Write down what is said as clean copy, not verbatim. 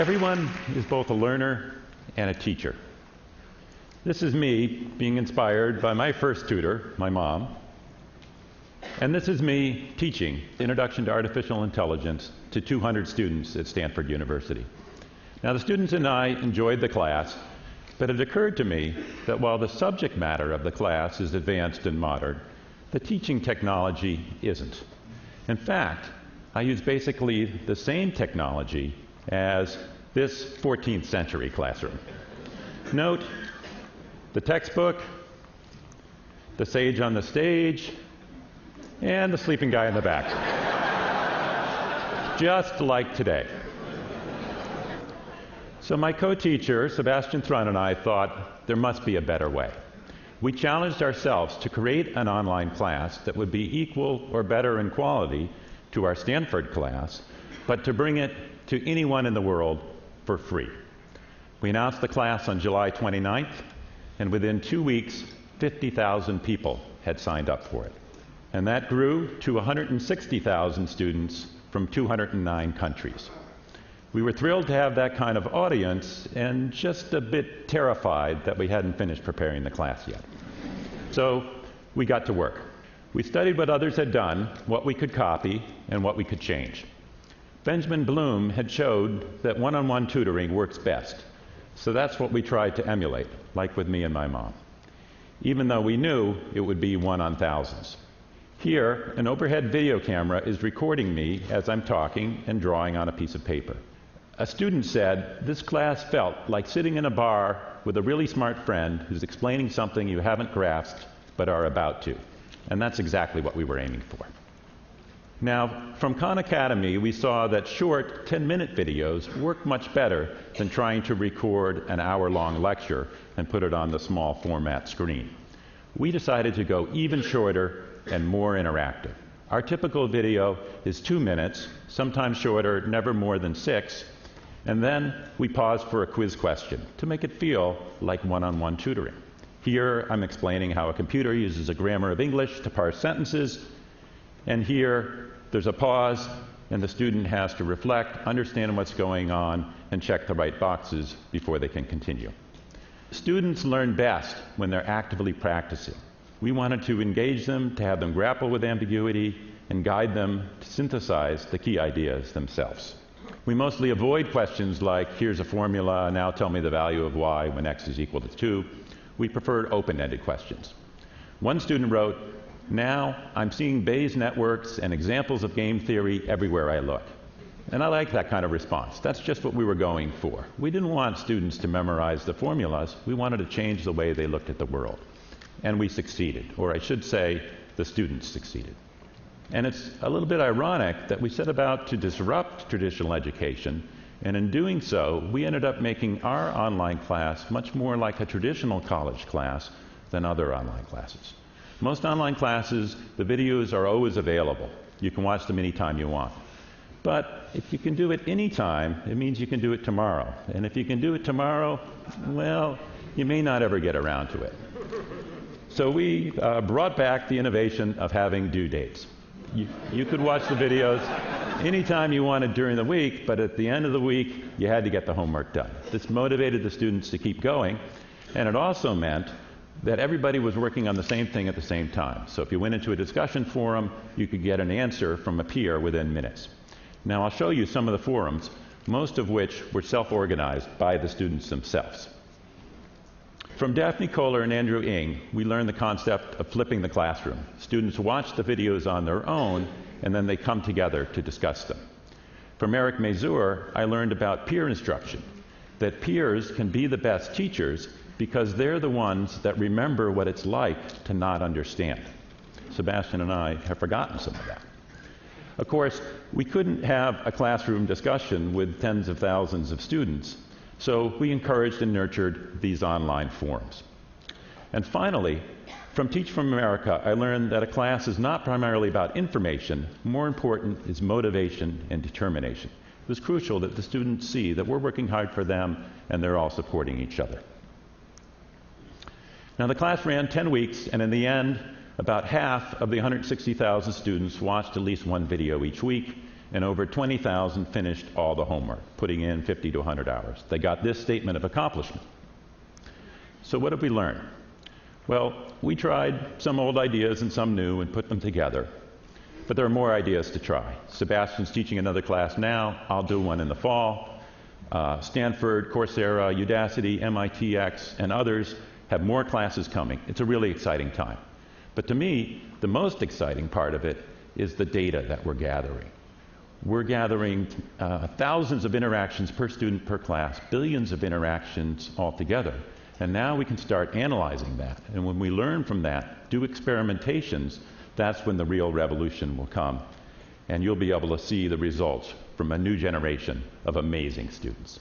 Everyone is both a learner and a teacher. This is me being inspired by my first tutor, my mom. And this is me teaching Introduction to Artificial Intelligence to 200 students at Stanford University. Now, the students and I enjoyed the class, but it occurred to me that while the subject matter of the class is advanced and modern, the teaching technology isn't. In fact, I use basically the same technology as this 14th century classroom. Note the textbook, the sage on the stage, and the sleeping guy in the back. Just like today. So my co-teacher, Sebastian Thrun, and I thought there must be a better way. We challenged ourselves to create an online class that would be equal or better in quality to our Stanford class, but to bring it to anyone in the world for free. We announced the class on July 29th, and within 2 weeks, 50,000 people had signed up for it. And that grew to 160,000 students from 209 countries. We were thrilled to have that kind of audience and just a bit terrified that we hadn't finished preparing the class yet. So we got to work. We studied what others had done, what we could copy, and what we could change. Benjamin Bloom had showed that one-on-one tutoring works best. So that's what we tried to emulate, like with me and my mom, even though we knew it would be one on thousands. Here, an overhead video camera is recording me as I'm talking and drawing on a piece of paper. A student said, "This class felt like sitting in a bar with a really smart friend who's explaining something you haven't grasped but are about to." And that's exactly what we were aiming for. Now, from Khan Academy, we saw that short 10-minute videos work much better than trying to record an hour-long lecture and put it on the small format screen. We decided to go even shorter and more interactive. Our typical video is 2 minutes, sometimes shorter, never more than 6, and then we pause for a quiz question to make it feel like one-on-one tutoring. Here, I'm explaining how a computer uses a grammar of English to parse sentences, and here, there's a pause, and the student has to reflect, understand what's going on, and check the right boxes before they can continue. Students learn best when they're actively practicing. We wanted to engage them, to have them grapple with ambiguity, and guide them to synthesize the key ideas themselves. We mostly avoid questions like, here's a formula, now tell me the value of y when x is equal to 2. We preferred open-ended questions. One student wrote, "Now I'm seeing Bayes networks and examples of game theory everywhere I look." And I like that kind of response. That's just what we were going for. We didn't want students to memorize the formulas. We wanted to change the way they looked at the world. And we succeeded, or I should say, the students succeeded. And it's a little bit ironic that we set about to disrupt traditional education, and in doing so, we ended up making our online class much more like a traditional college class than other online classes. Most online classes, the videos are always available. You can watch them anytime you want. But if you can do it anytime, it means you can do it tomorrow. And if you can do it tomorrow, well, you may not ever get around to it. So we brought back the innovation of having due dates. You could watch the videos anytime you wanted during the week, but at the end of the week, you had to get the homework done. This motivated the students to keep going, and it also meant that everybody was working on the same thing at the same time. So if you went into a discussion forum, you could get an answer from a peer within minutes. Now I'll show you some of the forums, most of which were self-organized by the students themselves. From Daphne Kohler and Andrew Ng, we learned the concept of flipping the classroom. Students watch the videos on their own, and then they come together to discuss them. From Eric Mazur, I learned about peer instruction, that peers can be the best teachers because they're the ones that remember what it's like to not understand. Sebastian and I have forgotten some of that. Of course, we couldn't have a classroom discussion with tens of thousands of students, so we encouraged and nurtured these online forums. And finally, from Teach from America, I learned that a class is not primarily about information. More important is motivation and determination. It was crucial that the students see that we're working hard for them and they're all supporting each other. Now, the class ran 10 weeks, and in the end, about half of the 160,000 students watched at least one video each week, and over 20,000 finished all the homework, putting in 50 to 100 hours. They got this statement of accomplishment. So what have we learned? Well, we tried some old ideas and some new and put them together. But there are more ideas to try. Sebastian's teaching another class now. I'll do one in the fall. Stanford, Coursera, Udacity, MITx, and others have more classes coming. It's a really exciting time. But to me, the most exciting part of it is the data that we're gathering. We're gathering thousands of interactions per student per class, billions of interactions altogether. And now we can start analyzing that. And when we learn from that, do experimentations, that's when the real revolution will come. And you'll be able to see the results from a new generation of amazing students.